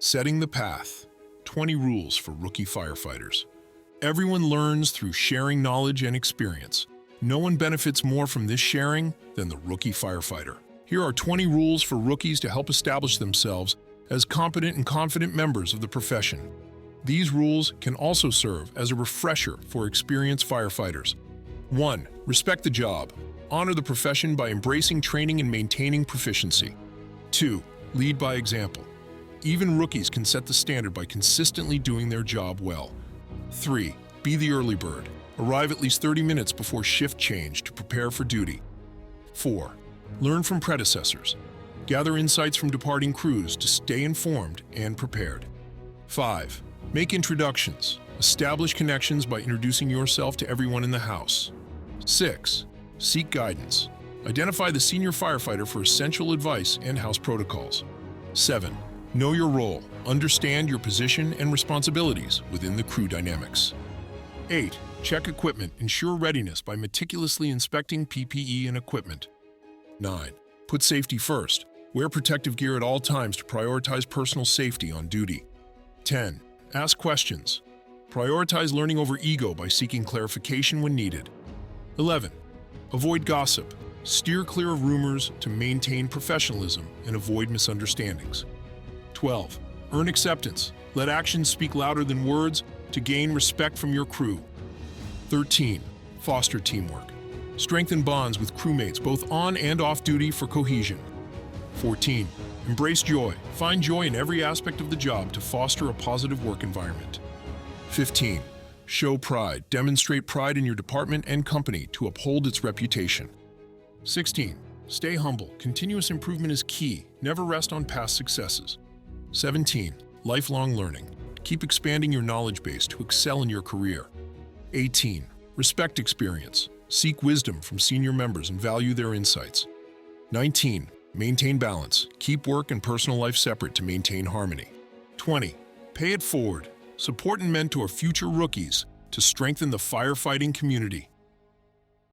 Setting the path. 20 rules for rookie firefighters. Everyone learns through sharing knowledge and experience. No one benefits more from this sharing than the rookie firefighter. Here are 20 rules for rookies to help establish themselves as competent and confident members of the profession. These rules can also serve as a refresher for experienced firefighters. 1. Respect the job. Honor the profession by embracing training and maintaining proficiency. 2. Lead by example. Even rookies can set the standard by consistently doing their job well. 3. Be the early bird. Arrive at least 30 minutes before shift change to prepare for duty. 4. Learn from predecessors. Gather insights from departing crews to stay informed and prepared. 5. Make introductions. Establish connections by introducing yourself to everyone in the house. 6. Seek guidance. Identify the senior firefighter for essential advice and house protocols. 7. Know your role. Understand your position and responsibilities within the crew dynamics. 8. Check equipment. Ensure readiness by meticulously inspecting PPE and equipment. 9. Put safety first. Wear protective gear at all times to prioritize personal safety on duty. 10. Ask questions. Prioritize learning over ego by seeking clarification when needed. 11. Avoid gossip. Steer clear of rumors to maintain professionalism and avoid misunderstandings. 12. Earn acceptance. Let actions speak louder than words to gain respect from your crew. 13. Foster teamwork. Strengthen bonds with crewmates both on and off duty for cohesion. 14. Embrace joy. Find joy in every aspect of the job to foster a positive work environment. 15. Show pride. Demonstrate pride in your department and company to uphold its reputation. 16. Stay humble. Continuous improvement is key. Never rest on past successes. 17. Lifelong learning. Keep expanding your knowledge base to excel in your career. 18. Respect experience. Seek wisdom from senior members and value their insights. 19. Maintain balance. Keep work and personal life separate to maintain harmony. 20. Pay it forward. Support and mentor future rookies to strengthen the firefighting community.